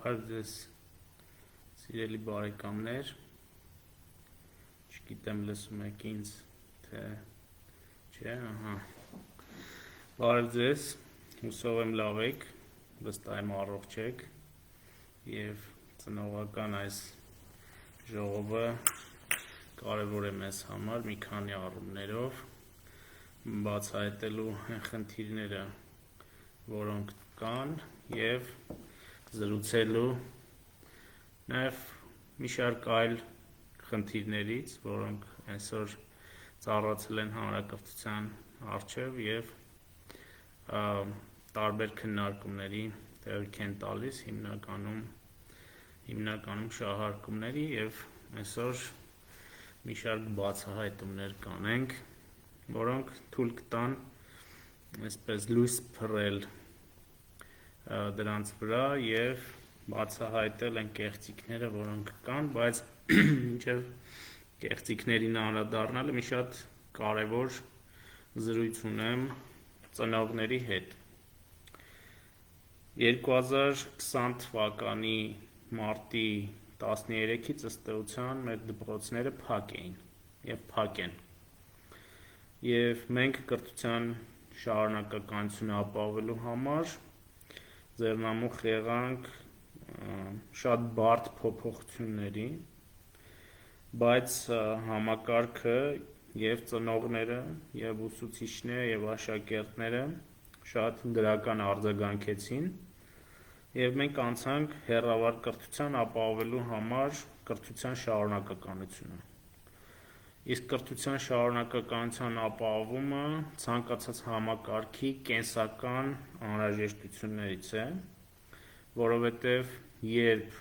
Բարև ձեզ սիրելի բարեկամներ, չգիտեմ լսում եք ինձ, թե չէ, բարև ձեզ, հուսով եմ լավ եք, վստահ եմ առողջ եք և ծնողական այս ժողովը կարևոր է մեզ համար մի քանի առումներով, բացահայտելու այն խնդիրները, որոնք կան և զրուցելու նաև մի շարք այլ խնդիրներից, որոնք այսօր ծառացել են հանրակրթության առջև և տարբեր քննարկումների տեղիք են տալիս, հիմնականում շահարկումների և այսօր մի շարք բացահայտումներ կանենք, որոնք թույլ կտան այսպես լույս փռել դրանց վրա և բացահայտել այն կեղծիքները, որոնք կան, բայց մինչև կեղծիքներին անդրադառնալը մի շատ կարևոր զրույց ունեմ ծնողների հետ։ 2020 թվականի մարտի 13-ից ըստ էության մեր դպրոցները փակ էին և փակ են։ Եվ մենք կրթության շարունակականությունը ապահովելու համար ձեռնամուխ եղանք շատ բարդ փոփոխությունների, բայց համակարգը և ծնողները, և ուսուցիչները, և աշակերտները շատ դրական արձագանքեցին և մենք անցանք հեռավար կրթության ապահովելու համար կրթության շարունակականությունը։ Իսկ կրթության շարունակականության ապահովումը ցանկացած համակարգի կենսական անհրաժեշտություններից է, որովհետև երբ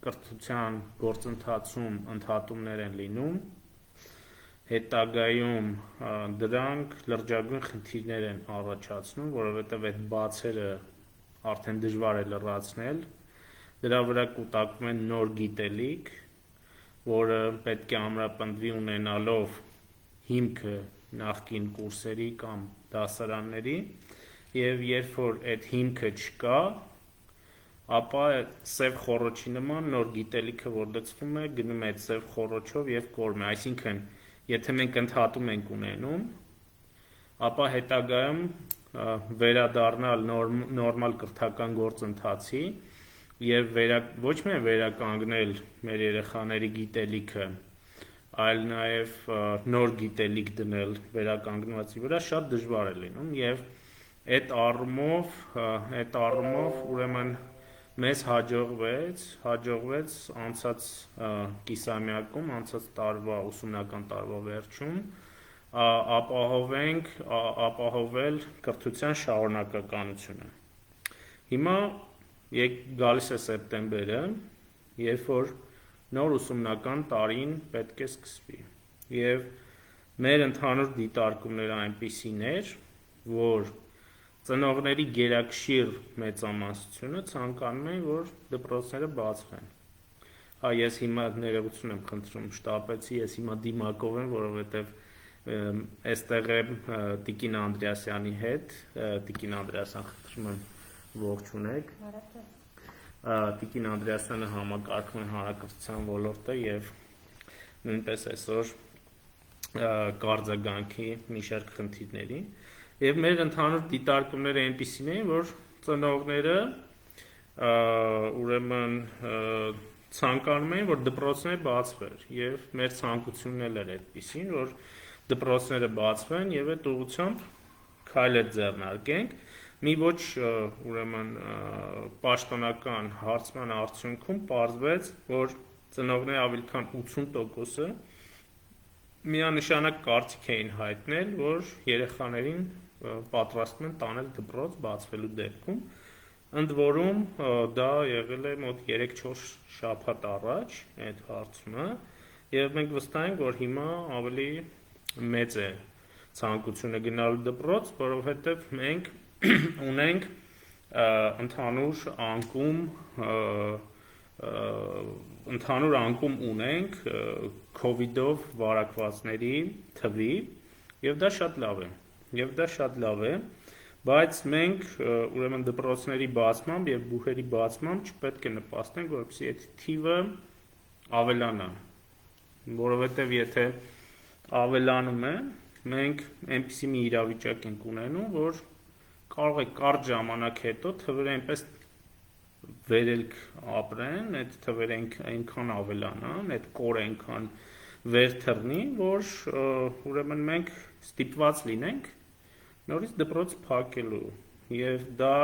կրթության գործընթացում ընդհատումներ են լինում, հետագայում դրանք լրջագույն խնդիրներ են առաջացնում, որովհետև այդ բացերը արդեն դժվար է լրացնել, դրա վրա կուտակվում է նոր գիտելիք, որը պետք է ամրապնդվի ունենալով հիմքը նախկին կուրսերի կամ դասարանների և երբ որ այդ հիմքը չկա, ապա սև խոռոչի նման նոր գիտելիքը, որ լցվում է, գնում է այդ սև խոռոչով և կորում է, այսինքն եթե մենք ընդհատում ենք ունենում, ապա հետագայում վերադառնալ նորմալ կրթական գործընթացի և ոչ միայն վերականգնել մեր երեխաների գիտելիքը, այլ նաև նոր գիտելիք դնել վերականգնվածի վրա շատ դժվար է լինում և այդ առումով ուրեմն մեզ հաջողվեց անցած կիսամյակում, անցած ուսումնական տարվա վերջում ապահովել կրթության շարունակականությունը։ Հիմա գալիս է սեպտեմբերը, երբ որ նոր ուսումնական տարին պետք է սկսվի և մեր ընդհանուր դիտարկումները այնպիսին էր, որ ծնողների գերակշիռ մեծամասնությունը ցանկանում էին, որ դպրոցները բացվեն։ Ես հիմա ներողություն եմ խնդրում, շտապեցի, ես հիմա դիմակով եմ, որովհետև այստեղ եմ Տիկին Անդրեասյանի հետ, Տիկին Անդրեասյան, խնդրում եմ ողջունեք։ Տիկին Անդրեասյանը համակարգում է հանրակրթության ոլորտը և նույնպես այսօր կարձագանքի մի շարք խնդիրների և մեր ընդհանուր դիտարկումները այնպիսին էին, որ ծնողները ուրեմն ցանկանում էին, որ դպրոցները բացվեր և մեր ցանկությունն էլ էր այդպիսին, որ դպրոցները բացվեն և այդ ուղղությամբ քայլեր ձեռնարկենք, մի ոչ ուրեմն պաշտոնական հարցման արդյունքում պարզվեց, որ ծնողների ավելի քան 80%-ը միանշանակ կարծիք էին հայտնել, որ երեխաներին պատրաստվում են տանել դպրոց բացվելու դեպքում, ընդ որում դա եղել է մոտ 3-4 շաբաթ առաջ այդ հարցումը և մենք վստահ ենք, որ հիմա ավելի մեծ է ցանկությունը գնալու դպրոց, որովհետև մենք ունենք ընդհանուր անկում ունենք քովիդով վարակվածների թվի և դա շատ լավ է, Բայց մենք ուրեմն դպրոցների բացմամբ եւ բուհերի բացմամբ չպետք է նպաստենք, որպեսզի այդ թիվը ավելանա, որովհետեւ եթե ավելանում է, մենք այնպիսի մի իրավիճակ ենք ունենում, որ կարող է կարճ ժամանակ հետո թվերը այնպես վերելք ապրեն, այդ թվերը այնքան ավելանան, այդ կորը այնքան վեր թռնի, որ ուրեմն մենք ստիպված լինենք նորից դպրոց փակելու եւ դա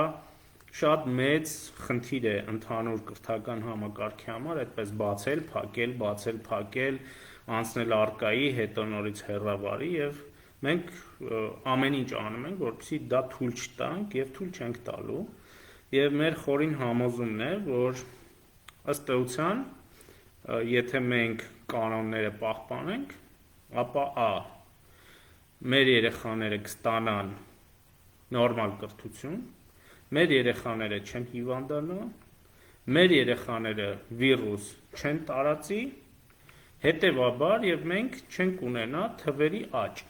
շատ մեծ խնդիր է ընդհանուր կրթական համակարգի համար, այդպես բացել, փակել, անցնել արկայի, հետո նորից հեռավարի եւ մենք ամեն ինչ անում ենք, որպեսզի դա թույլ չտանք եւ թույլ չենք տալու եւ մեր խորին համոզումն է, որ ըստ էության եթե մենք կանոնները պահպանենք, ապա մեր երեխաները կստանան նորմալ կրթություն, մեր երեխաները չեն հիվանդանա, մեր երեխաները վիրուս չեն տարածի, հետևաբար եւ մենք չենք ունենա թվերի աճ։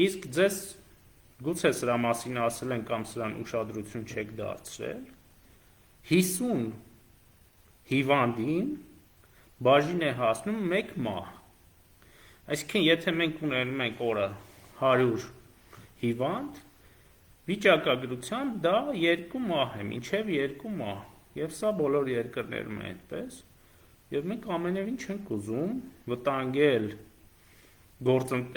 Իսկ ձեզ գուցե սրա մասին ասել են կամ սրան ուշադրություն չեք դարձրել, 50 հիվանդին բաժին է հասնում 1 մահ։ Այսինքն եթե մենք ունենում ենք օրը 100 հիվանդ, վիճակագրությամբ դա 2 մահ է, մինչև 2 մահ, եւ սա բոլոր երկրներում է այդպես, եւ մենք ամենևին չենք ուզում վտանգել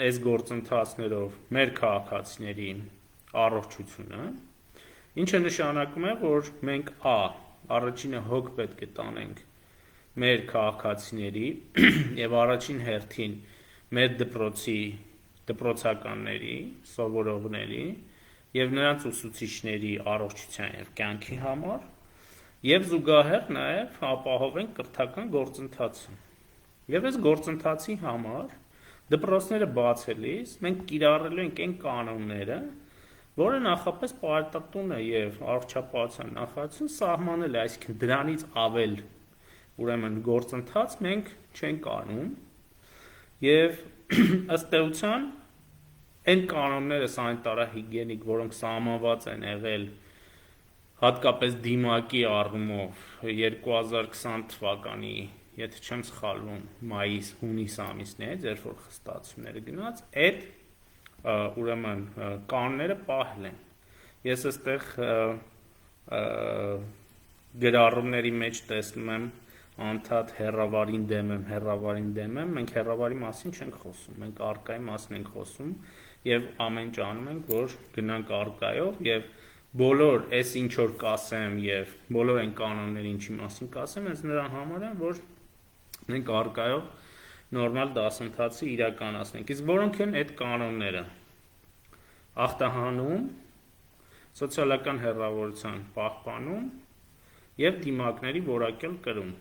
այս գործընթացներով մեր քաղաքացիների առողջությունը, ինչը նշանակում է, որ մենք առաջինը հոգ պետք է տանենք մեր քաղաքացիների եւ առաջին հերթին մեր դպրոցականների, սովորողների եւ նրանց ուսուցիչների առողջության եւ կյանքի համար եւ զուգահեռ նաեւ ապահովենք կրթական գործընթացը։ Եվ այս գործընթացի համար դպրոցները բացելիս մենք կիրառելու ենք այն կանոնները, որը նախապես պարտատուն է եւ առողջապահության նախարարություն սահմանել է, այսինքն դրանից ավել ուրեմն գործընթաց մենք չենք անում եւ ըստ էության այն կանոնները սանիտարահիգիենիկ, որոնք սահմանված են եղել հատկապես դիմակի առումով 2020 թվականի, եթե չեմ սխալվում, մայիս-հունիս ամիսներից, երբ որ խստացումները գնաց, այդ ուրեմն կանոնները պահել են։ Ես այստեղ գրառումների մեջ տեսնում եմ անդադ հեռավարին դեմ եմ, մենք հեռավարի մասին չենք խոսում, մենք արկայի մասին ենք խոսում եւ ամեն ինչ անում ենք, որ գնանք արկայով եւ բոլոր այս ինչ որ կասեմ եւ բոլոր այն կանոնները ինչի մասին կասեմ, այս նրա համար են, որ մենք արկայով նորմալ դասընթացը իրականացնենք։ Իսկ որոնք են այդ կանոնները։ Ախտահանում, սոցիալական հեռավորության պահպանում եւ դիմակների որակյալ կրում։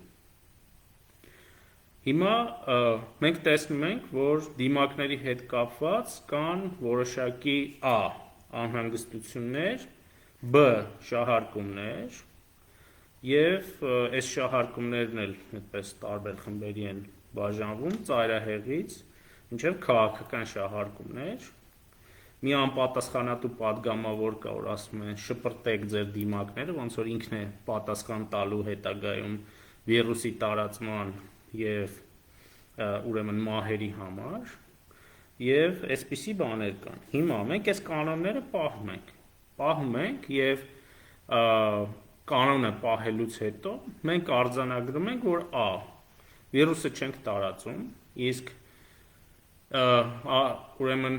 Հիմա մենք տեսնում ենք, որ դիմակների հետ կապված կան որոշակի անհանգստություններ, շահարկումներ եւ այս շահարկումներն էլ այդպես տարբեր խմբերի են բաժանվում ծայրահեղից մինչև քաղաքական շահարկումներ։ Մի անպատասխանատու падգամավոր կա, որ ասում են շպրտեք ձեր դիմակները, ոնց որ ինքն է պատասխան տալու հետագայում վիրուսի տարածման եւ ուրեմն մահերի համար եւ այսպիսի բաներ կան։ Հիմա մենք այս կանոնները պահում ենք եւ կանոնը պահելուց հետո մենք արձանագրում ենք, որ վիրուսը չենք տարածում, իսկ ուրեմն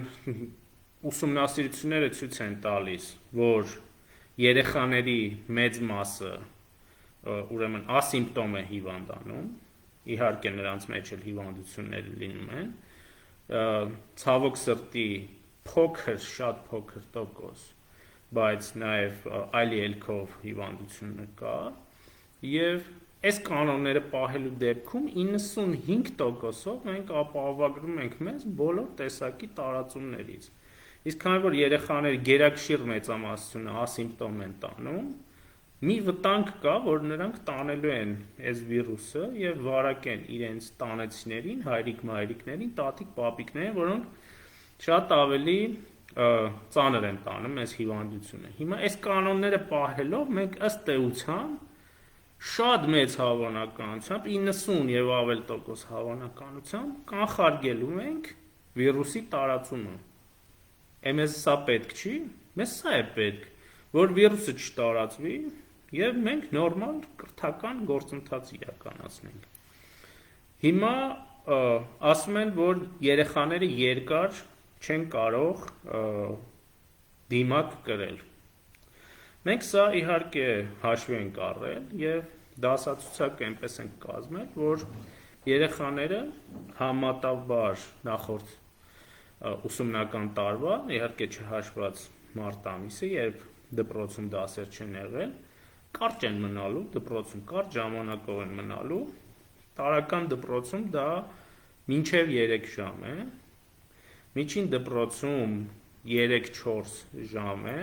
ուսումնասիրությունները ցույց են տալիս, որ երեխաների մեծ մասը ուրեմն ասիմպտոմ է հիվանդանում, իհարկե նրանց մեջ էլ հիվանդություններ լինում են, ցավոք սրտի շատ փոքր տոկոս, բայց նաև այլ ելքով հիվանդությունը կա եւ այս կանոնները պահելու դեպքում 95%-ով մենք ապահովագրում ենք մեզ բոլոր տեսակի տարածումներից։ Իսկ քանի որ երեխաները գերակշիռ մեծամասնությունը ասիմպտոմ են տանում, մի վտանգ կա, որ նրանք տանելու են այս վիրուսը եւ վարակեն իրենց տանեցիներին, հայրիկ-մայրիկներին, տատիկ-պապիկներին, որոնք շատ ավելի ծանր են տանում այս հիվանդությունը։ Հիմա այս կանոնները պահելով մենք ըստ էության շատ մեծ հավանականությամբ 90 եւ ավել տոկոս հավանականությամբ կանխարգելում ենք վիրուսի տարածումը։ Մեզ սա պետք չի, մեզ սա է պետք, որ վիրուսը չտարածվի եւ մենք նորմալ կրթական գործընթաց իրականացնենք։ Հիմա ասում են, որ երեխաները երկար չեն կարող դիմակ կրել։ Մենք սա իհարկե հաշվի ենք առել եւ դասացուցակը այնպես ենք կազմել, որ երեխաները համատավար նախորդ ուսումնական տարվա, իհարկե չհաշված մարտ ամիսը, երբ դպրոցում դասեր չեն եղել, կարճ են մնալու, դպրոցում կարճ ժամանակով են մնալու, տարական դպրոցում դա մինչև 3 ժամ է, միջին դպրոցում 3-4 ժամ է,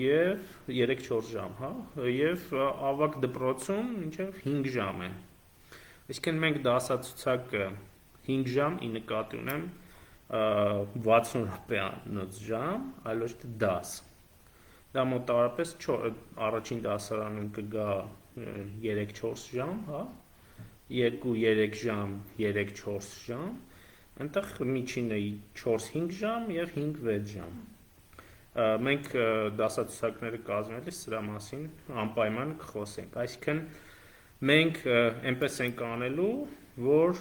եւ 3-4 ժամ, հա, եւ ավագ դպրոցում մինչև 5 ժամ է։ Այսինքն մենք դասացուցակը 5 ժամ ի նկատի ունեմ 60 րոպեանոց ժամ, այլ ոչ թե դաս։ Դա մոտավորապես առաջին դասարանում կգա 3-4 ժամ, հա, 2-3 ժամ, 3-4 ժամ, այնտեղ միջինը 4-5 ժամ եւ 5-6 ժամ։ Մենք դասացուցակները կազմելիս սրա մասին անպայման կխոսենք, այսինքն մենք այնպես ենք անելու, որ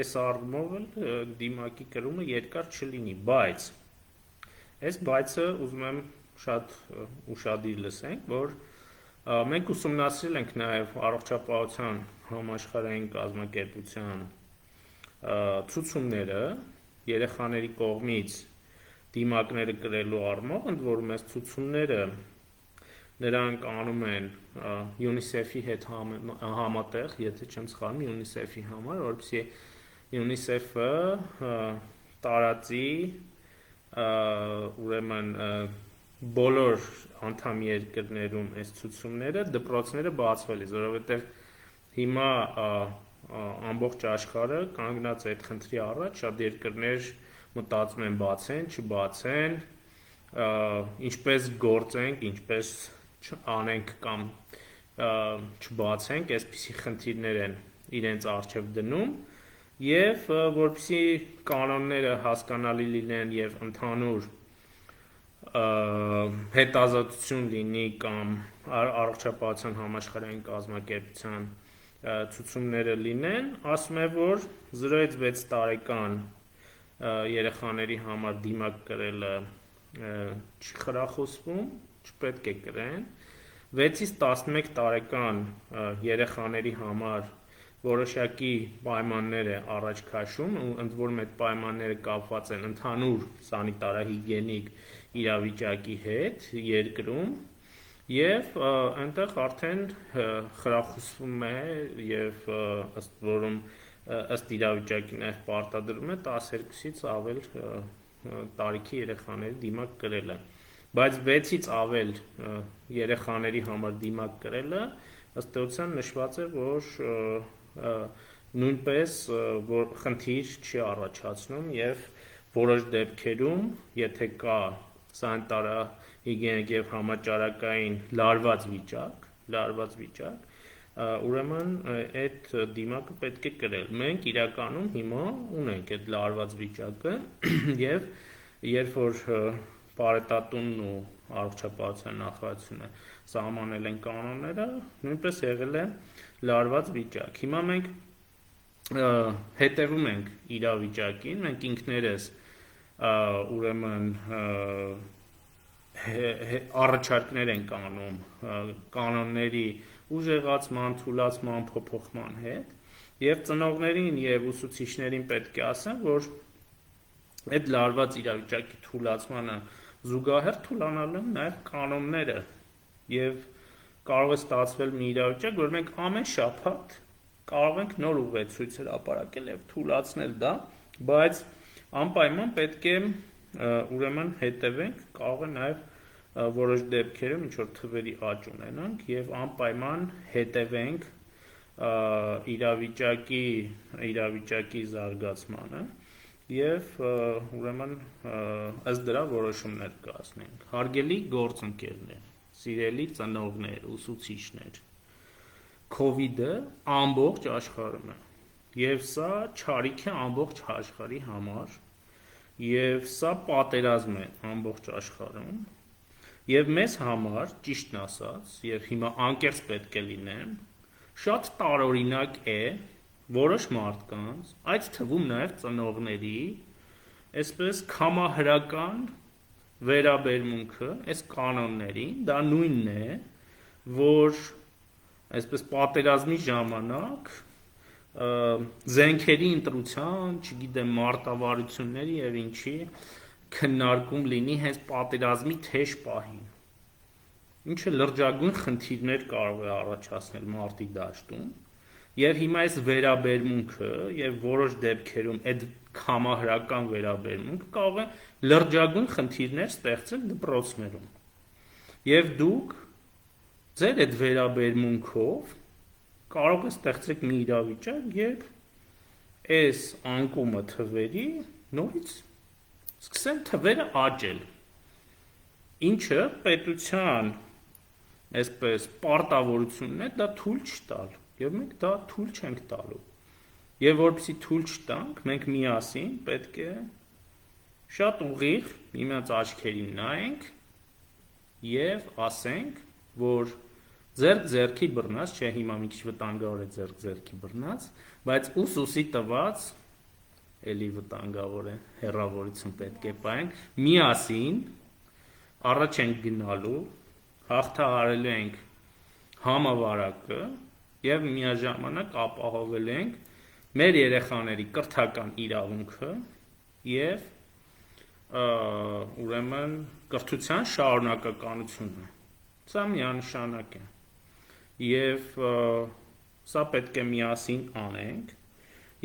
այս առումով դիմակի կրումը երկար չլինի, բայց այս բայցը ուզում եմ շատ ուշադիր լսենք, որ մենք ուսումնասիրել ենք նաև առողջապահության համաշխարհային կազմակերպության ցուցումները երեխաների կողմից դիմակները կրելու առումով, ընդ որում այս ցուցումները նրանք անում են UNICEF-ի հետ համատեղ, եթե չեմ սխալվում, UNICEF-ի համար, որովհետեւ UNICEF-ը տարածի ուրեմն բոլոր անդամ երկրներում այս ցուցումները դպրոցները բացվելիս, որովհետեւ հիմա ամբողջ աշխարհը կանգնած է այդ խնդրի առաջ, շատ երկրներ մտածում են բացեն, չբացեն, ինչպես գործենք, ինչպես անենք կամ չբացենք, այսպիսի խնդիրներ են իրենց առջև դնում եւ որպեսզի կանոնները հասկանալի լինեն եւ ընդհանուր հետազոտություն լինի կամ առողջապահության համաշխարհային կազմակերպության ցուցումները լինեն, ասում է, որ 0-ից 6 տարեկան երեխաների համար դիմակ կրելը չի խրախուսվում, չպետք է կրեն, 6-ից 11 տարեկան երեխաների համար որոշակի պայմաններ է առաջ քաշում, ընդ որում այդ պայմանները կապված են ընդհանուր սանիտարահիգիենիկ իրավիճակի հետ երկրում եւ այնտեղ արդեն խրախուսվում է եւ ըստ որում ըստ իրավիճակի նաև պարտադրում է 12-ից ավել տարիքի երեխաների դիմակ կրելը, բայց 6-ից ավել երեխաների համար դիմակ կրելը ըստ էության նշված է, որ նույնպես որ խնդիր չի առաջացնում եւ որոշ դեպքերում, եթե կա սանիտարահիգիենիկ եւ համաճարակային լարված վիճակ, ուրեմն այդ դիմակը պետք է կրել։ Մենք իրականում հիմա ունենք այդ լարված վիճակը եւ երբ որ Պարետատունն ու առողջապահության նախարարությունը սահմանել են կանոնները, նույնպես եղել է լարված վիճակ։ Հիմա մենք հետևում ենք իրավիճակին, մենք ինքներս ուրեմն առաջարկներ ենք անում կանոնների ուժեղացման, թուլացման, փոփոխման հետ եւ ծնողներին եւ ուսուցիչներին պետք է ասեմ, որ այդ լարված իրավիճակի թուլացմանը զուգահեռ թուլանալու են նաեւ կանոնները եւ կարող է ստացվել մի իրավիճակ, որ մենք ամեն շաբաթ կարող ենք նոր ուղեցույց հրապարակել եւ թուլացնել դա, բայց անպայման պետք է ուրեմն հետևենք, կարող է նաեւ որոշ դեպքերում ինչ որ թվերի աճ ունենանք եւ անպայման հետևենք իրավիճակի զարգացմանը Եվ ուրեմն ըստ դրա որոշումներ կայացնենք։ Հարգելի գործընկերներ, սիրելի ծնողներ, ուսուցիչներ, COVID-ը ամբողջ աշխարհում է։ Եվ սա չարիք է ամբողջ աշխարհի համար, եւ սա պատերազմ է ամբողջ աշխարհում։ Եվ մեզ համար, ճիշտն ասած, եւ հիմա անկեղծ պետք է լինեմ, շատ տարօրինակ է որոշ մարդկանց, այդ թվում նաև ծնողների, այսպես կամահրական վերաբերմունքը այս կանոններին, դա նույնն է, որ այսպես պատերազմի ժամանակ զենքերի ընտրության, չգիտեմ, մարտավարությունների եւ ինչի քննարկում լինի հենց պատերազմի թեժ պահին, ինչը լրջագույն խնդիրներ կարող է առաջացնել մարտի դաշտում, եւ հիմա այս վերաբերմունքը եւ որոշ դեպքերում այդ կամահրական վերաբերմունքը կարող է լրջագույն խնդիրներ ստեղծել դպրոցներում, եւ դուք ձեր այդ վերաբերմունքով կարող է ստեղծեք մի իրավիճակ, երբ այս անկումը թվերի նորից սկսեն թվերը աճել, ինչը պետության այսպես պարտավորությունն է դա թույլ չտալ, եւ մենք դա թույլ չենք տալու, եւ որպեսզի թույլ չտանք, մենք միասին պետք է շատ ուղիղ միմյանց աչքերին նայենք եւ ասենք, որ ձեռքի բռնած, չէ, հիմա մի քիչ վտանգավոր է ձեռքի բռնած, բայց ուսի տված էլի վտանգավոր է, հեռավորություն պետք է պահենք, միասին առաջ ենք գնալու, հաղթահարելու ենք համավարակը եւ միաժամանակ ապահովելու ենք մեր երեխաների կրթական իրավունքը եւ ուրեմն կրթության շարունակականությունը։ Սա միանշանակ է։ Եվ սա պետք է միասին անենք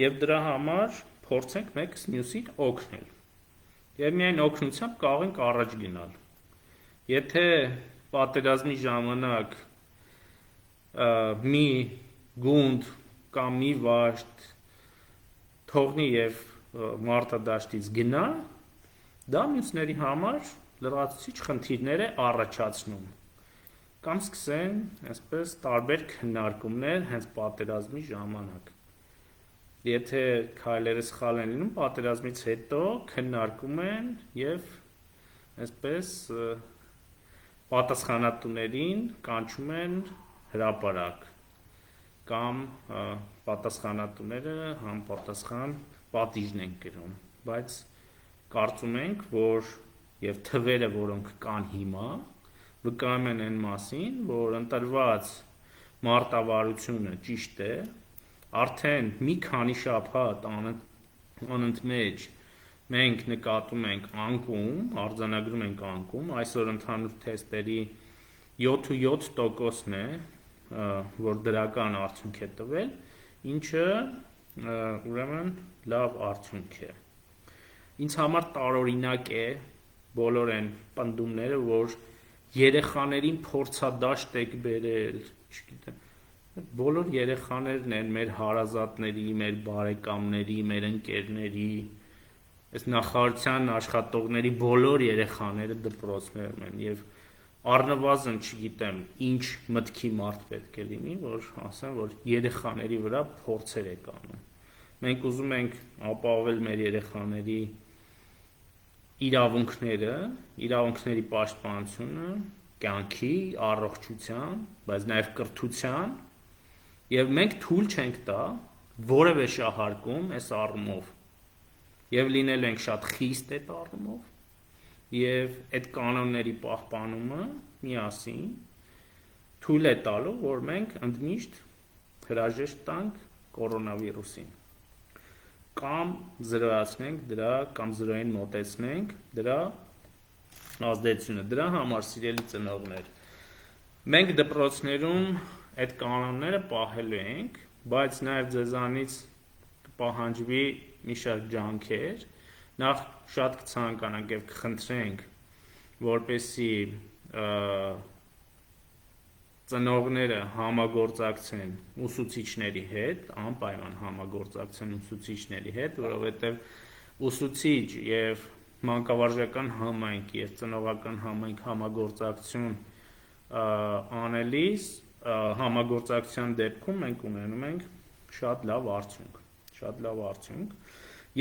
եւ դրա համար փորձենք մեկս մյուսին օգնել։ Եվ միայն օգնությամբ կարող ենք առաջ գնալ։ Եթե պատերազմի ժամանակ մի գունդ կամ մի վաշտ թողնի եւ մարտադաշտից գնա, դա մյուսների համար լրացուցիչ խնդիրներ է առաջացնում։ Կամ սկսեն, այսպես, տարբեր քննարկումներ հենց պատերազմի ժամանակ։ Եթե քայլերը սխալ են լինում, պատերազմից հետո քննարկում են եւ այսպես պատասխանատուներին կանչում են հրապարակ կամ պատասխանատուները համապատասխան պատիժն են կրում, բայց կարծում ենք, որ եւ թվերը, որոնք կան հիմա, վկայում են այն մասին, որ ընտրված մարտավարությունը ճիշտ է, արդեն մի քանի շաբաթ անընդմեջ մենք նկատում ենք անկում, արձանագրում ենք անկում, այսօր ընդհանուր թեստերի 7.7%-ն է, որ դրական արդյունք է տվել, ինչը ուրեմն լավ արդյունք է։ Ինձ համար տարօրինակ է բոլոր այն պնդումները, որ երեխաներին փորձադաշտ եք բերել, չգիտեմ, բոլոր երեխաներն են մեր հարազատների, մեր բարեկամների, մեր ընկերների, այս նախարարության աշխատողների բոլոր երեխաները դպրոցներում են եւ առնվազն չգիտեմ ինչ մտքի մարդ պետք է լինի, որ ասեն, որ երեխաների վրա փորձեր եք անում։ Մենք ուզում ենք ապահովել մեր երեխաների իրավունքների պաշտպանությունը, կյանքի, առողջության, բայց նաև կրթության, եւ մենք թույլ չենք տա որևէ շահարկում այս առումով, եւ լինել ենք շատ խիստ այդ առումով, եւ այդ կանոնների պահպանումը միասին թույլ է տալու, որ մենք ընդմիշտ հրաժեշտ տանք կորոնավիրուսին։ Կամ զրոյացնենք դրա, կամ զրոյին մոտեցնենք դրա ազդեցությունը։ Դրա համար, սիրելի ծնողներ, մենք դպրոցներում այդ կանոնները պահելու ենք, բայց նաև ձեզանից կպահանջվի մի շարք ջանքեր, նախ շատ կցանկանանք եւ կխնդրենք, որպեսզի ծնողները համագործակցեն ուսուցիչների հետ, անպայման համագործակցեն ուսուցիչների հետ, որովհետև ուսուցիչ եւ մանկավարժական համայնք եւ ծնողական համայնք համագործակցություն անելիս համագործակցության դեպքում մենք ունենում ենք շատ լավ արդյունք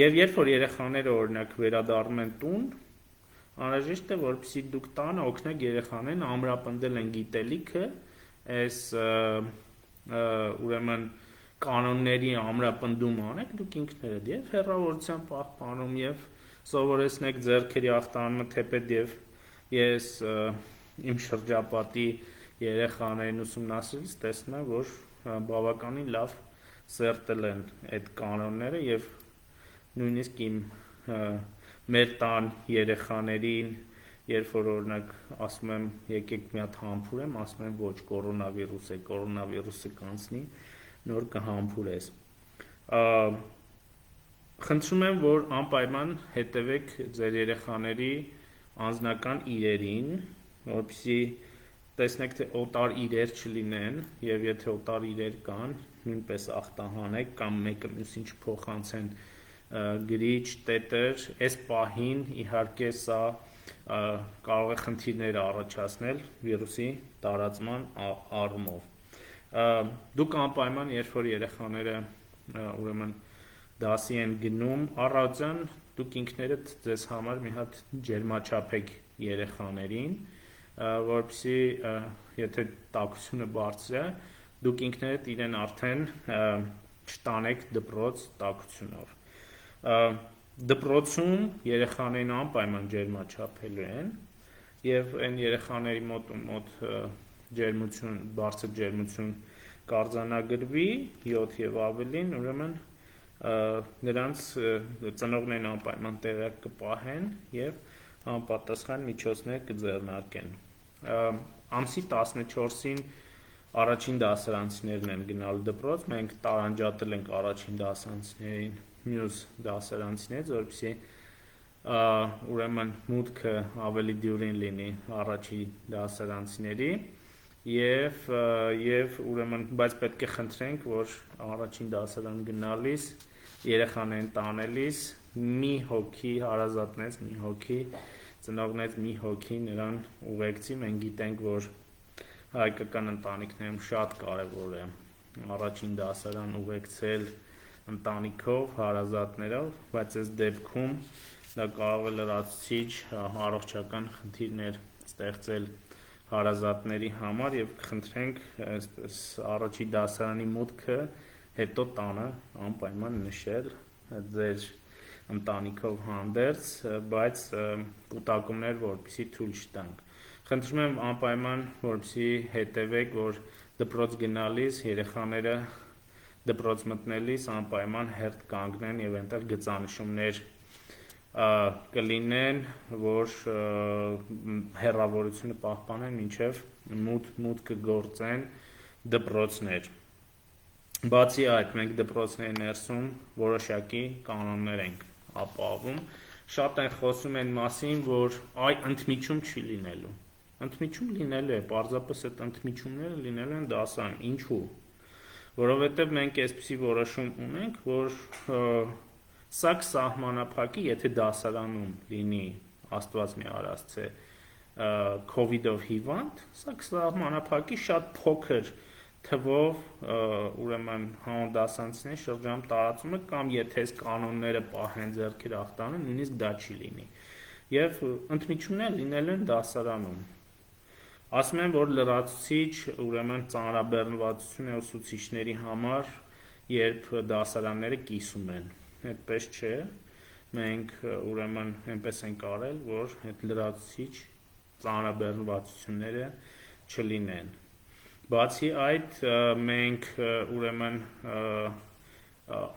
եւ երբ որ երեխաները օրինակ վերադառնում են տուն անհրաժեշտ է որպեսզի դուք տանը օգնեք երեխաներին ամրապնդել են գիտելիքը այս ուրեմն կանոնների ամրապնդում անեք դուք ինքներդ եւ հեռավորության պահպանում եւ սովորեցնեք ձեռքերի ախտանումը թեպետ եւ ես իմ շրջապատի երեխաներին ուսումնասիրելիս տեսնում եմ որ բավականին լավ սերտել են այդ կանոնները եւ նույնիսկ իմ մեր տան երեխաներին երբ որ օրինակ ասում եմ եկեք մի հատ համբուրեմ ասում եմ ոչ կորոնավիրուսը կանցնի նոր կհամբուրես խնդրում եմ որ անպայման հետևեք ձեր երեխաների անձնական իրերին որպեսզի տեսնեք թե օտար իրեր չլինեն եւ եթե օտար իրեր կան նույնպես ախտահանեք կամ մեկը մյուսին չփոխանցեն գրիչ տետր այս պահին իհարկե սա կարող է խնդիրներ առաջացնել վիրուսի տարածման առումով դուք անպայման երբ որ երեխաները ուրեմն դասի են գնում առաձան դուք ինքներդ ձեզ համար մի հատ ջերմաչափեք երեխաներին որպեսզի եթե տաքությունը բարձր է դուք ինքներդ իրեն արդեն չտանեք դպրոց տաքությունով դպրոցում երեխաներին անպայման ջերմաչափելու են եւ այն երեխաների մոտ ջերմություն բարձր ջերմություն կարձանագրվի 7 եւ ավելին ուրեմն նրանց ծնողներն անպայման տեղյակ կպահեն եւ անպատասխան միջոցներ կձեռնարկեն ամսի 14-ին առաջին դասարանցիներն են գնալ դպրոց մենք տարանջատել ենք առաջին դասարանցիներին մյուս դասարանցիներից որպեսզի ուրեմն մուտքը ավելի դյուրին լինի առաջի դասարանցիների եւ ուրեմն բայց պետք է խնդրենք որ առաջին դասարան գնալիս երեխաներին տանելիս մի հոգի հարազատներից մի հոգի ծնողներից մի հոգի նրան ուղեկցի մենք գիտենք որ հայկական ընտանիքներում շատ կարեւոր է առաջին դասարան ուղեկցել ընտանիքով հարազատներով բայց այս դեպքում դա կարող է լրացուցիչ առողջական խնդիրներ ստեղծել հարազատների համար եւ կխնդրենք առաջի դասարանի մուտքը հետո տանը անպայման նշել ձեր ընտանիքով հանդերձ բայց կուտակումներ որպեսզի թույլ չտանք խնդրում եմ անպայման որպեսզի հետևեք որ դպրոց գնալիս երեխաները դպրոց մտնելիս անպայման հերթ կանգնեն եւ այնտեղ գծանշումներ կլինեն որ հեռավորությունը պահպանեն մինչև մուտքը գործեն դպրոցներ բացի այդ մենք դպրոցների ներսում որոշակի կանոններ ենք ապահովում շատ են խոսում այն մասին որ ընդմիջում չի լինելու ընդմիջում լինելու է պարզապես այդ ընդմիջումները լինելու են դասարան ինչու որովհետև մենք այսպիսի որոշում ունենք որ սա կսահմանափակի եթե դասարանում լինի աստված մի արածցե COVID-ով հիվանդ սա կսահմանափակի շատ փոքր թվով ուրեմն համադասարանցիների շրջանում տարածումը կամ եթե այս կանոնները պահեն ձեռքեր ախտանը նույնիսկ դա չի լինի եւ ընդմիջումները լինելու են դասարանում ասում են որ լրացուցիչ ուրեմն ծանրաբեռնվածություն է ուսուցիչների համար երբ դասարանները կիսում են այդպես չէ մենք ուրեմն այնպես ենք արել որ այդ լրացուցիչ ծանրաբեռնվածությունները չլինեն բացի այդ մենք ուրեմն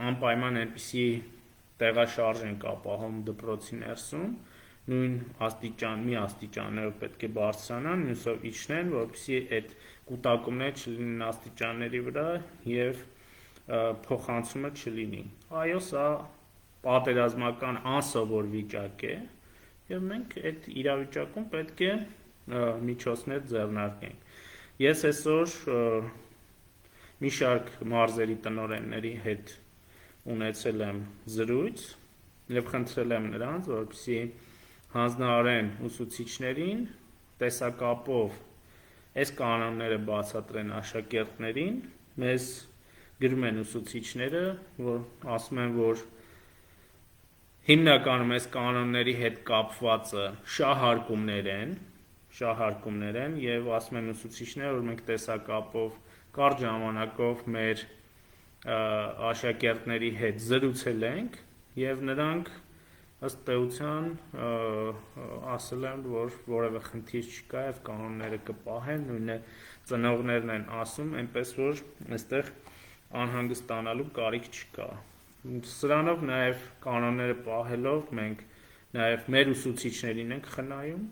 անպայման այնպիսի տեղաշարժ ենք ապահովում դպրոցի ներսում նույն մի աստիճաններով պետք է բարձրանան մյուսով իջնեն որպեսզի այդ կուտակումները չլինեն աստիճանների վրա եւ փոխանցումը չլինի այո սա պատերազմական անսովոր վիճակ է եւ մենք այդ իրավիճակում պետք է միջոցներ ձեռնարկենք ես այսօր մի շարք մարզերի տնօրենների հետ ունեցել եմ զրույց Եվ խնդրել եմ նրանց, որպեսզի հանձնարարեն ուսուցիչներին տեսակապով այս կանոնները բացատրեն աշակերտներին, մեզ գրում են ուսուցիչները, որ ասում են, որ հիմնականում այս կանոնների հետ կապվածը շահարկումներ են եւ ասում են ուսուցիչները, որ մենք տեսակապով կարճ ժամանակով մեր աշակերտների հետ զրուցել ենք եւ նրանք ըստ էության ասել են, որ որևէ խնդիր չկա եւ կանոնները կպահեն, նույնը ծնողներն են ասում, այնպես որ այստեղ անհանգստանալու կարիք չկա։ Սրանով նաեւ կանոնները պահելով մենք նաեւ մեր ուսուցիչներին ենք խնայում,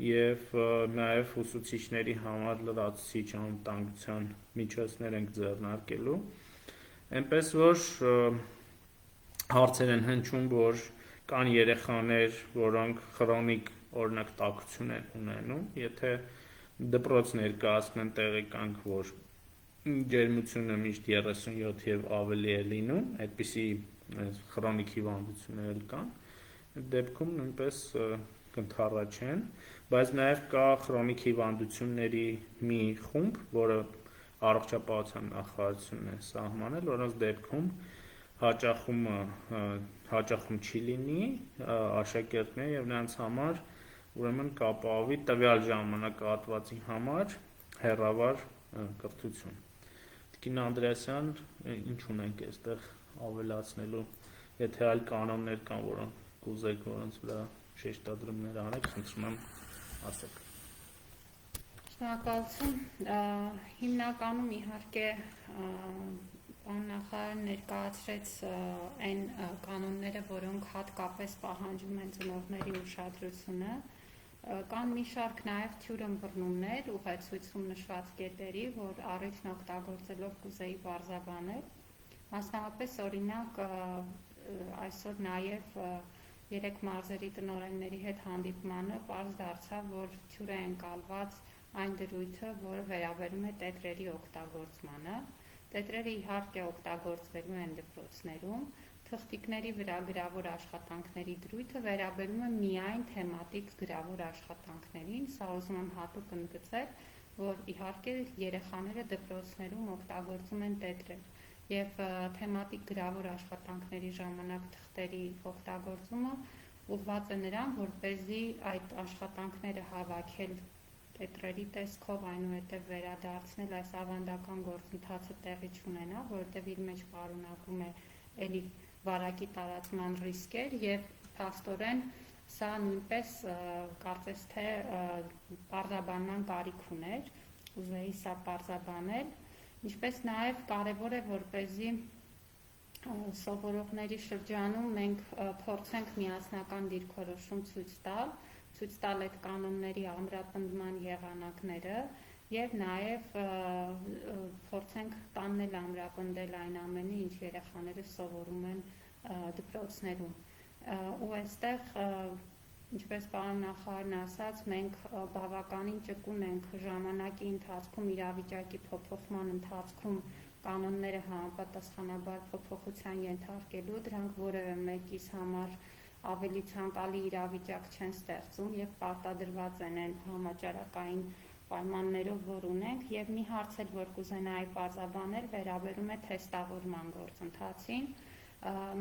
եւ նաեւ ուսուցիչների համար լրացուցիչ անվտանգության միջոցներ ենք ձեռնարկելու, այնպես որ հարցեր են հնչում, որ կան երեխաներ, որոնք քրոնիկ օրինակ տաքություն են ունենում, եթե դպրոց ներկայացնեն տեղեկանք, որ ջերմությունը միշտ 37 եւ ավելի է լինում, այդպիսի քրոնիկ հիվանդություններ կան, դեպքում նույնպես կընդառաջեն, բայց նաեւ կա քրոնիկ հիվանդությունների մի խումբ, որը առողջապահության նախարարությունն է սահմանել, որոնց դեպքում հաճախում չի լինի աշակերտներ եւ նրանց համար ուրեմն կապահովի տվյալ ժամանակահատվածի համար հեռավար կրթություն։ Տիկին Անդրեասյան, ինչ ունենք այստեղ ավելացնելու, եթե այլ կանոններ կան, որոնք կուզեք, որոնց վրա շեշտադրումներ անեք, խնդրում եմ ասեք։ Շնորհակալություն, հիմնականում իհարկե Նախարարը ներկայացրեց այն կանոնները, որոնք հատկապես պահանջում են ծնողների ուշադրությունը, կան մի շարք նաև թյուրըմբռնումներ, ուղեցույցում նշված կետերի, որ առիթն օգտագործելով կուզեի պարզաբանել, մասնավորապես օրինակ այսօր նաև 3 մարզերի տնօրենների հետ հանդիպմանը պարզ դարձավ, որ թյուր է ընկալված այն դրույթը, որը վերաբերում է տետրերի օգտագործմանը։ Տետրերը իհարկե օգտագործվելու են դպրոցներում, թղթիկների վրա գրավոր աշխատանքների դրույթը վերաբերում է միայն թեմատիկ գրավոր աշխատանքներին, սա ուզում եմ հատուկ ընդգծել, որ իհարկե երեխաները դպրոցներում օգտագործում են տետրեր եւ թեմատիկ գրավոր աշխատանքների ժամանակ թղթերի օգտագործումը ուղղված է նրան, որպեսզի այդ աշխատանքները հավաքել տետրերի տեսքով, այնուհետև վերադարձնել այս ավանդական գործընթացը տեղի չունենա, որովհետև իր մեջ պարունակում է էլի վարակի տարածման ռիսկեր եւ փաստորեն սա նույնպես կարծես թե պարզաբանման կարիք ուներ, ուզեի սա պարզաբանել, ինչպես նաեւ կարեւոր է որպեսզի սովորողների շրջանում մենք փորձենք միասնական դիրքորոշում ցույց տալ այդ կանոնների ամրապնդման եղանակները եւ նաեւ փորձենք տանել ամրապնդել այն ամենը, ինչ երեխաները սովորում են դպրոցներում։ Ու այստեղ, ինչպես պարոն նախարարն ասաց, մենք բավականին ճկուն ենք ժամանակի ընթացքում իրավիճակի փոփոխման ընթացքում կանոնները համապատասխանաբար փոփոխության ենթարկելու, դրանք որևէ մեկիս համար ավելի ցանկալի իրավիճակ չեն ստեղծում եւ պարտադրված են այն համաճարակային պայմաններով, որ ունենք, եւ մի հարց էլ, որ կուզենայի պարզաբանել, վերաբերում է թեստավորման գործընթացին։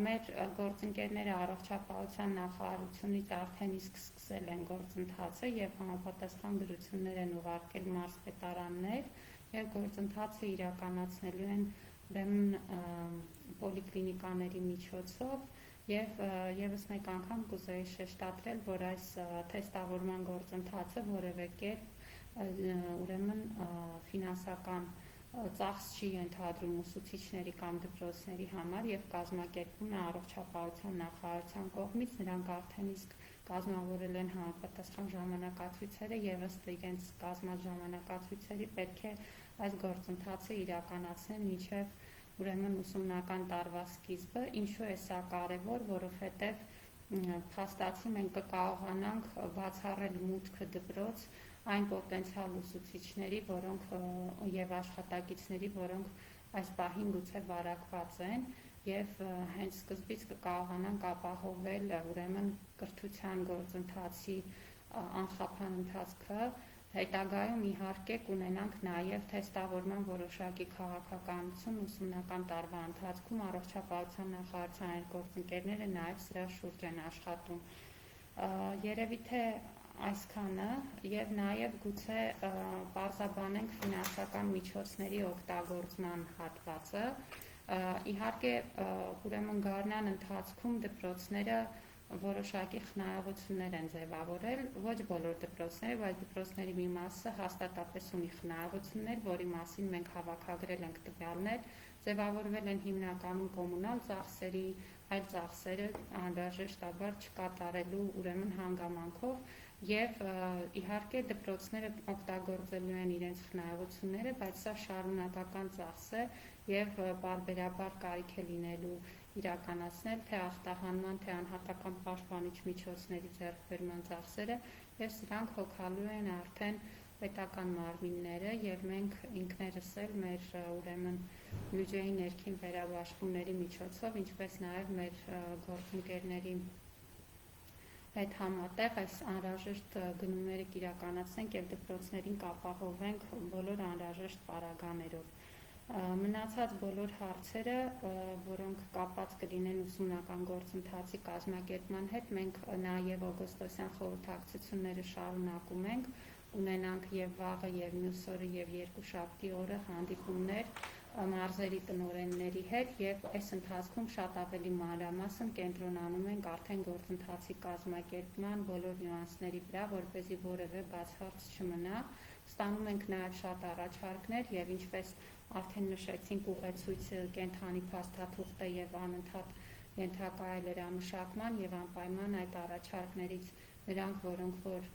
Մեր գործընկերները առողջապահության նախարարությունից արդեն իսկ սկսել են գործընթացը եւ համապատասխան դրություններ են ուղարկել մարզպետարաններ եւ գործընթացը իրականացնելու են ուրեմն պոլիկլինիկաների միջոցով եւ եւս մեկ անգամ կուզեի շեշտադրել, որ այս թեստավորման գործընթացը որևէ կերպ ուրեմն ֆինանսական ծախս չի ենթադրում ուսուցիչների կամ դպրոցների համար եւ կազմակերպվում է առողջապահության նախարարության կողմից, նրանք արդեն իսկ կազմավորել են համապատասխան ժամանակացույցերը եւ ըստ իրենց կազմած ժամանակացույցերի պետք է այս գործընթացը իրականացնել մինչեւ ուրեմն ուսումնական տարվա սկիզբը, ինչու է սա կարևոր, որովհետև փաստացի մենք կկարողանանք բացառել մուտքը դպրոց այն պոտենցիալ ուսուցիչների, որոնք եւ աշխատակիցների, որոնք այս պահին գուցե վարակված են եւ հենց սկզբից կկարողանանք ապահովել ուրեմն կրթության գործընթացի անխափան ընթացքը, հետագայում իհարկե կունենանք նաեւ թեստավորման որոշակի քաղաքականություն ուսումնական տարվա ընթացքում առողջապահության նախարարության գործընկերները նաեւ սրա շուրջ են աշխատում։ Երևի թե այսքանը եւ նաեւ գուցե բարձրաբանենք ֆինանսական միջոցների օգտագործման հատվածը։ Իհարկե ուրեմն գարնան ընթացքում դպրոցները որոշակի խնայողություններ են ձևավորել, ոչ բոլոր դպրոցները, բայց դպրոցների մի մասը հաստատապես ունի խնայողություններ, որի մասին մենք հավաքագրել ենք տվյալներ, ձևավորվել են հիմնականում կոմունալ ծախսերի, այլ ծախսերը անհրաժեշտաբար չկատարելու ուրեմն հանգամանքով եւ իհարկե դպրոցները օգտագործելու են իրենց խնայողությունները, բայց սա շարունակական ծախս է եւ բարբերաբար կարիք է լինելու իրականացնել թե ախտահանման, թե անհատական պաշտպանիչ միջոցների ձեռքբերման ծախսերը եւ սրանք հոգալու են արդեն պետական մարմինները եւ մենք ինքներս էլ մեր ուրեմն բյուջեի ներքին վերաբաշխումների միջոցով, ինչպես նաեւ մեր գործընկերների հետ համատեղ այս անհրաժեշտ գնումները կիրականացնենք եւ դպրոցներին կապահովենք բոլոր անհրաժեշտ պարագաներով։ Մնացած բոլոր հարցերը, որոնք կապված կլինեն ուսումնական գործընթացի կազմակերպման հետ, մենք նաեւ օգոստոսյան խորհրդակցությունները շարունակում ենք, ունենանք եւ վաղը եւ մյուս օրը եւ երկուշաբթի օրը հանդիպումներ մարզերի տնօրենների հետ եւ այս ընթացքում շատ ավելի մանրամասն կենտրոնանում ենք արդեն գործընթացի կազմակերպման բոլոր նյուանսների վրա, որպեսզի որևէ բացառց չմնա։ Ստանում ենք նաեւ շատ առաջարկներ եւ ինչպես արդեն նշեցինք ուղեցույցը կենթանի փաստաթուղթ է եւ անընդհատ ենթակա է լրամշակման եւ անպայման այդ առաջարկներից նրանք, որոնք որ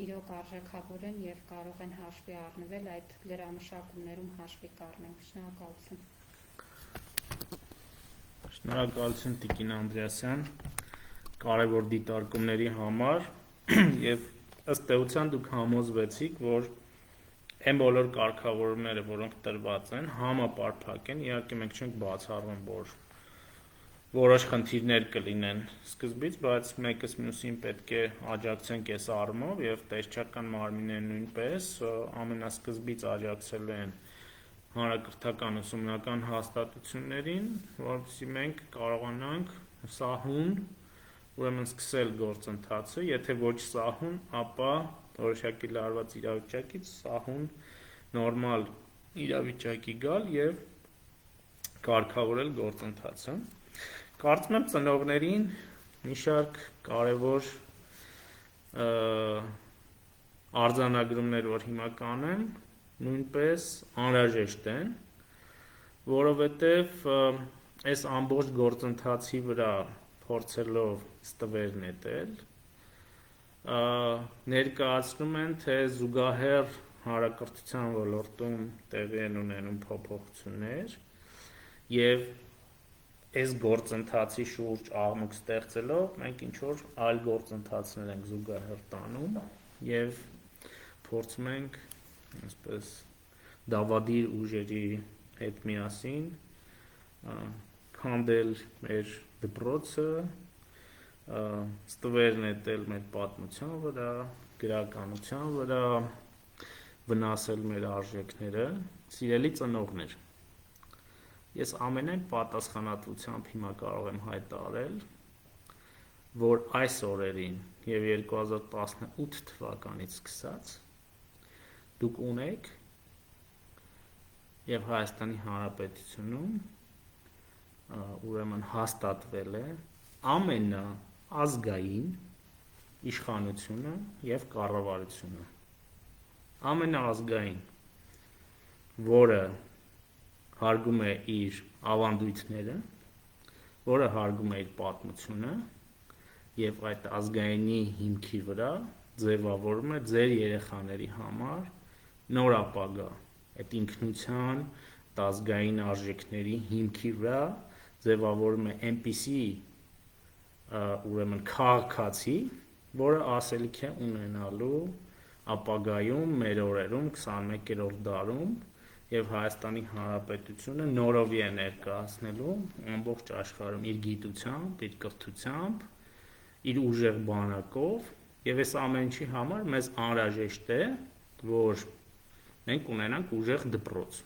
իրոք արժեքավոր են եւ կարող են հաշվի առնվել այդ լրամշակումներում հաշվի կառնենք։ Շնորհակալություն։ Շնորհակալություն Տիկին Անդրեասյան կարևոր դիտարկումների համար եւ ըստ էության դուք համոզվեցիք, որ այն բոլոր կարգավորումները, որոնք տրված են, համապարփակ են, իհարկե մենք չենք բացառում, որ որոշ խնդիրներ կլինեն սկզբից, բայց մեկս մյուսին պետք է աջակցենք այս առումով եւ տեսչական մարմինները նույնպես ամենասկզբից աջակցել են հանրակրթական ուսումնական հաստատություններին, որովհետեւ մենք կարողանանք սահուն ուրեմն սկսել գործընթացը, եթե ոչ սահուն, ապա որոշակի լարված իրավիճակից սահուն նորմալ իրավիճակի գալ եւ կարգավորել գործընթացը։ Կարծում եմ ծնողներին մի շարք կարևոր արձանագրումներ, որ հիմա կանեմ, նույնպես անհրաժեշտ են, որովհետև այս ամբողջ գործընթացի վրա փորձելով ստվեր նետել, ներկայացնում են, թե զուգահեռ հանրակրթության ոլորտում տեղի են ունենում փոփոխություններ եւ այս գործընթացի շուրջ աղմուկ ստեղծելով մենք ինչ-որ այլ գործընթացներ ենք զուգահեռ տանում եւ փորձում ենք այսպես դավադիր ուժերի հետ միասին քանդել մեր դպրոցը, ստվեր նետել մեր պատմության վրա, գրականության վրա, վնասել մեր արժեքները, սիրելի ծնողներ։ Ես ամենայն պատասխանատվությամբ հիմա կարող եմ հայտարարել, որ այս օրերին եւ 2018 թվականից սկսած դուք ունեք եւ Հայաստանի Հանրապետությունում ուրեմն հաստատվել է ամենաազգային իշխանությունը եւ կառավարությունը։ Ամենաազգային, որը հարգում է իր ավանդույթները, որը հարգում է իր պատմությունը եւ այդ ազգայինի հիմքի վրա ձևավորում է ձեր երեխաների համար նոր ապագա, այդ ինքնության, ազգային արժեքների հիմքի վրա ձևավորում է այնպիսի ուրեմն քաղաքացի, որը ասելիք է ունենալու ապագայում մեր օրերում 21-րդ դարում եւ Հայաստանի Հանրապետությունը նորովի է ներկայացնելու ամբողջ աշխարհում իր գիտությամբ, իր կրթությամբ, իր ուժեղ բանակով եւ այս ամեն ինչի համար մեզ անհրաժեշտ է, որ մենք ունենանք ուժեղ դպրոց։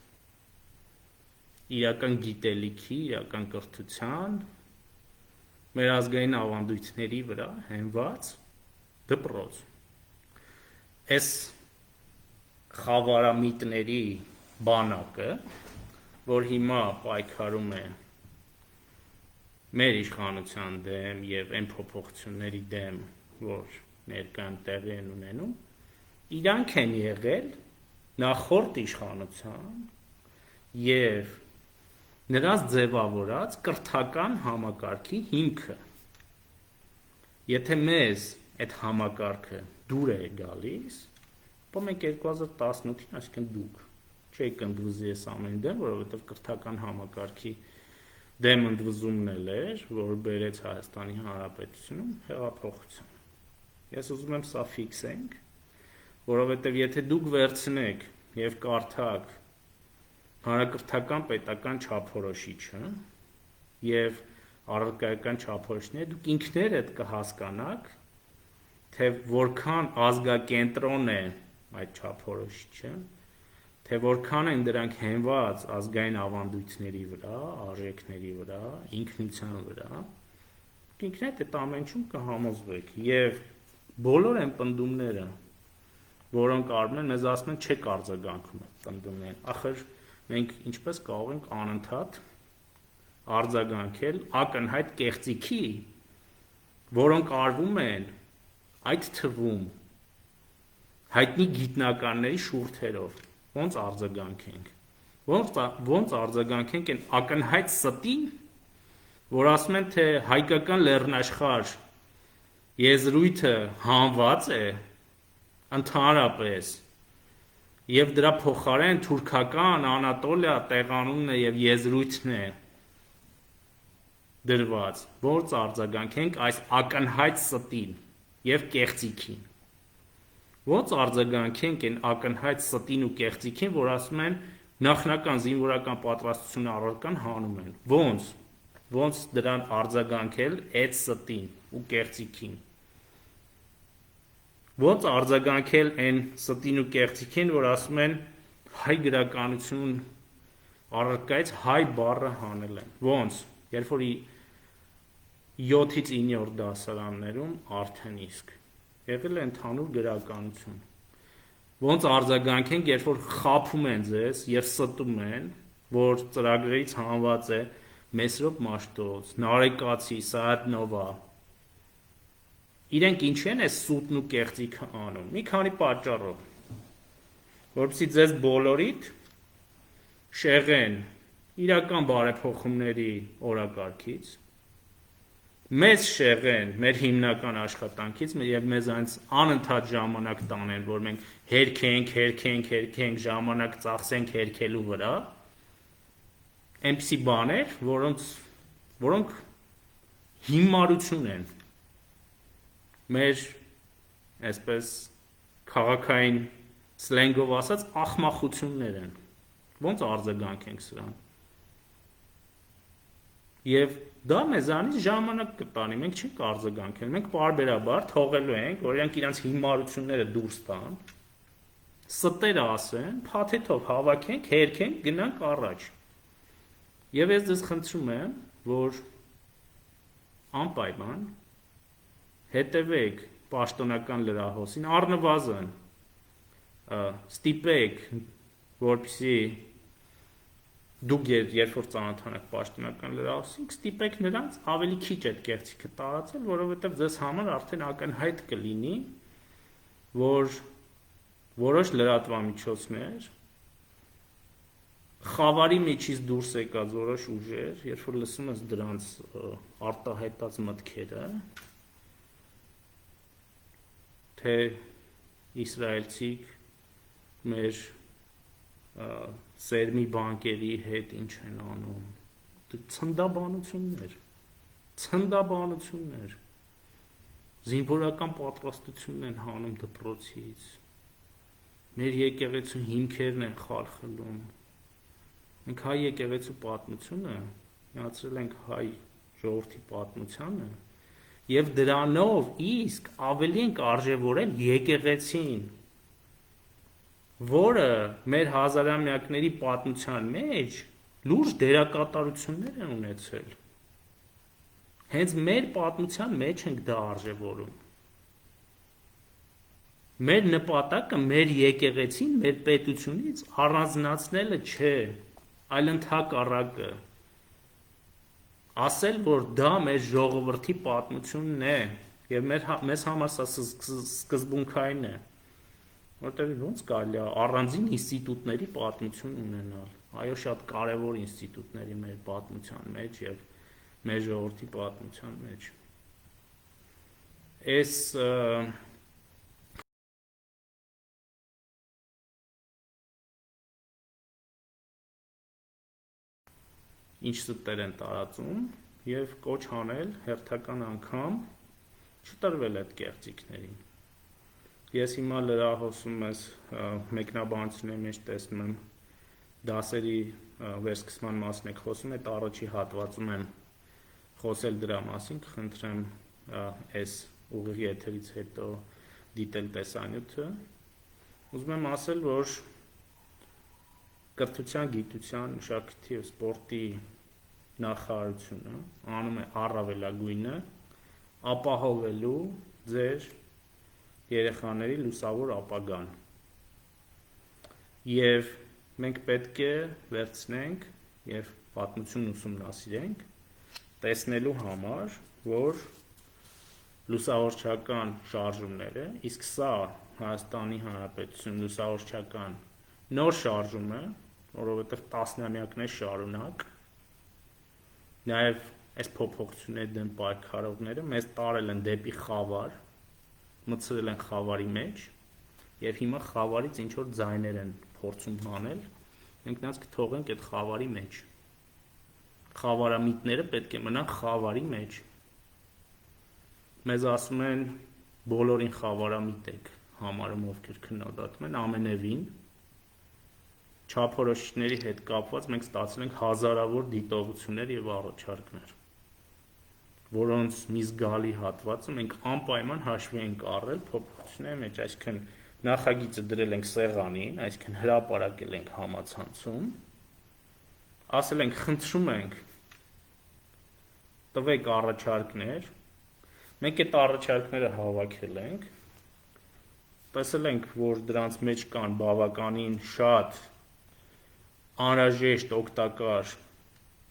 Իրական գիտելիքի, իրական կրթության, մեր ազգային ավանդույթների վրա հենված դպրոց։ Այս խավարամիտների բանակը, որ հիմա պայքարում է մեր իշխանության դեմ եւ այն փոփոխությունների դեմ, որ ներկայում տեղի են ունենում, իրանք են եղել նախորդ իշխանության եւ նրանց ձևավորած կրթական համակարգի հիմքը։ Եթե մեզ այդ համակարգը դուր է գալիս, ապա մենք 2018-ին, այսինքն դուք չեք ընդվզի այս ամեն դեմ, որովհետև կրթական համակարգի դեմ ընդվզումն էր, որ բերեց Հայաստանի Հանրապետությունում հեղափոխություն։ Ես ուզում եմ սա ֆիքսենք, որովհետև եթե դուք վերցնեք եւ կարդաք հանրակրթական պետական չափորոշիչը եւ առարկայական չափորոշիչները, դուք ինքներդ կհասկանաք, թե որքան ազգակենտրոն է այդ չափորոշիչը, թե որքան են դրանք հենված ազգային ավանդույթների վրա, արժեքների վրա, ինքնության վրա, ինքներդ այդ ամենում կհամոզվեք եւ բոլոր այն պնդումները, որոնք արվում են, մեզ ասում են չեք արձագանքում այդ պնդումներին, ախր մենք ինչպես կարող ենք անընդհատ արձագանքել ակնհայտ կեղծիքի, որոնք արվում են այդ թվում հայտնի գիտնականների շուրթերով, ոնց արձագանքենք, ոնց արձագանքենք այն ակնհայտ ստին, որ ասում են, թե հայկական լեռնաշխարհ եզրույթը հանված է ընդհանրապես եւ դրա փոխարեն թուրքական Անատոլիա տեղանունն է եւ եզրույթն է դրված, ոնց արձագանքենք այս ակնհայտ ստին եւ կեղծիքին։ Ոնց արձագանքենք այն ակնհայտ ստին ու կեղծիքին, որ ասում են նախնական զինվորական պատրաստությունը առարկան հանում են։ Ոնց դրան արձագանքել այդ ստին ու կեղծիքին։ Ոնց արձագանքել այն ստին ու կեղծիքին, որ ասում են հայ գրականություն առարկայից հայ բառը հանել են։ Ոնց, երբ որ 7-ից 9-րդ դասարաններում արդեն իսկ եղել է ընդհանուր գրականություն։ Ոնց արձագանքենք, երբ որ խաբում են ձեզ եւ ստում են, որ ծրագրերից հանված է Մեսրոպ Մաշտոց, Նարեկացի, Սայաթնովա։ Իրենք ինչ են այս սուտն ու կեղծիքը անում։ Մի քանի պատճառով, որովհետեւ ձեզ բոլորիդ շեղեն իրական բարեփոխումների օրակարգից, մեզ շեղեն մեր հիմնական աշխատանքից եւ մեզ այնց անընդհատ ժամանակ տանեն, որ մենք հերքենք, ժամանակ ծախսենք հերքելու վրա, այնպիսի բաներ, որոնք հիմարություն են մեր այսպես քաղաքային սլենգով ասած ախմախություններ են։ Ոնց արձագանքենք սրան։ Եվ դա մեզանից ժամանակ կտանի, մենք չենք արձագանքել, մենք պարբերաբար թողելու ենք, որ իրանք իրանց հիմարությունները դուրս տան, ստերը ասեն, փաթեթով հավաքենք, հերքենք, գնանք առաջ։ Եվ ես ձեզ խնդրում եմ, որ անպայման հետևեք պաշտոնական լրահոսին, առնվազն ստիպեք, որպեսզի դուք երբ որ ծանոթանաք պաշտոնական լրահոսին, ստիպեք նրանց ավելի քիչ այդ կեղծիքը տարածել, որովհետև ձեզ համար արդեն ակնհայտ կլինի, որ որոշ լրատվամիջոցներ խավարի միջից դուրս եկած որոշ ուժեր, երբ որ լսում ես դրանց արտահայտած մտքերը, թե իսրայելցիք մեր սերմի բանկերի հետ ինչ են անում, ցնդաբանություններ, զինվորական պատրաստությունն են հանում դպրոցից, մեր եկեղեցու հիմքերն են խարխլում, Մենք հայ եկեղեցու պատմությունը միացրել ենք հայ ժողովրդի պատմությանը եւ դրանով իսկ ավելի ենք արժևորել եկեղեցին, որը մեր հազարամյակների պատմության մեջ լուրջ դերակատարություններ են ունեցել։ Հենց մեր պատմության մեջ ենք դա արժևորում։ Մեր նպատակը մեր եկեղեցին, մեր պետությունից առանձնացնելը չէ, այլ ընդհակառակը ասել, որ դա մեր ժողովրդի պատմությունն է եւ մեզ համար սա սկզբունքային է, որտեղ ոնց կարելի է առանձին ինստիտուտների պատմություն ունենալ։ Այո, շատ կարևոր ինստիտուտների մեր պատմության մեջ եւ մեր ժողովրդի պատմության մեջ։ Այս ինչ ստեր են տարածում եւ կոչ անել հերթական անգամ չտրվել այդ կեղծիքներին։ Ես հիմա լրահոսում ես մեկնաբանությունների մեջ տեսնում եմ դասերի վերսկսման մասն եք խոսում, այդ առաջի հատվածում եմ խոսել դրա մասին, կխնդրեմ այս ուղիղ եթերից հետո դիտել տեսանյութը։ Ուզում եմ ասել, որ կրթության, գիտության, մշակույթի և սպորտի նախարարությունը անում է առավելագույնը ապահովելու ձեր երեխաների լուսավոր ապագան։ Եվ մենք պետք է վերցնենք և պատմություն ուսումնասիրենք, տեսնելու համար, որ լուսավորչական շարժումները, իսկ սա Հայաստանի Հանրապետություն լուսավորչական նոր շարժում է, որովհետև տասնամյակներ շարունակ, նաև այս փոփոխությունների դեմ պայքարողները մեզ տարել են դեպի խավար, մտցրել են խավարի մեջ, և հիմա խավարից ինչ-որ ձայներ են փորձում հանել, մենք նրանց կթողենք այդ խավարի մեջ։ Խավարամիտները պետք է մնան խավարի մեջ։ Մեզ ասում են բոլորին խավարամիտ եք համարում, ովքեր քննադատում են, ամենևին չափորոշիչների հետ կապված մենք ստացել ենք հազարավոր դիտողություններ և առաջարկներ, որոնց մի զգալի հատվածը մենք անպայման հաշվի ենք առել փոփոխությունների մեջ, այսինքն նախագիծը դրել ենք սեղանին, այսինքն հրապարակել ենք համացանցում, ասել ենք խնդրում ենք տվեք առաջարկներ, մենք այդ առաջարկները հավաքել ենք, տեսել ենք, որ դրանց մեջ կան բավականին շատ անհրաժեշտ օգտակար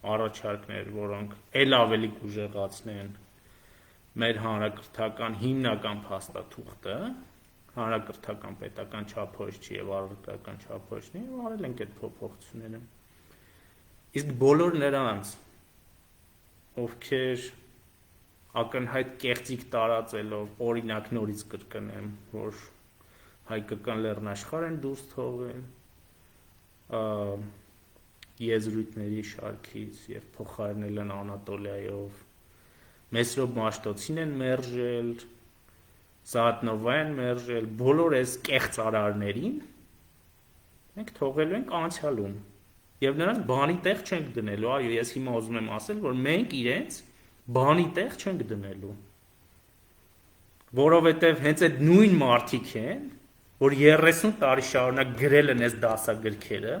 առաջարկներ, որոնք էլ ավելի կուժեղացնեն մեր հանրակրթական հիմնական փաստաթուղթը, հանրակրթական պետական չափորոշիչի և առարկայական չափորոշիչի, և արել ենք այդ փոփոխությունները։ Իսկ բոլոր նրանց, ովքեր ակնհայտ կեղծիք տարածելով, օրինակ նորից կրկնեմ, որ հայկական լեռնաշխարհ են դուրս թողել եզրույթների շարքից և փոխարինել են Անատոլիայով, Մեսրոպ Մաշտոցին են մերժել, Զահաթնովա են մերժել, բոլոր այս կեղծ արարներին մենք թողելու ենք անցյալում և նրանց բանի տեղ չենք դնելու, այո, ես հիմա ուզում եմ ասել, որ մենք իրենց բանի տեղ չենք դնելու, որովհետև հենց այդ նույն մարդիկ են, որ 30 տարի շարունակ գրել են այս դասագրքերը,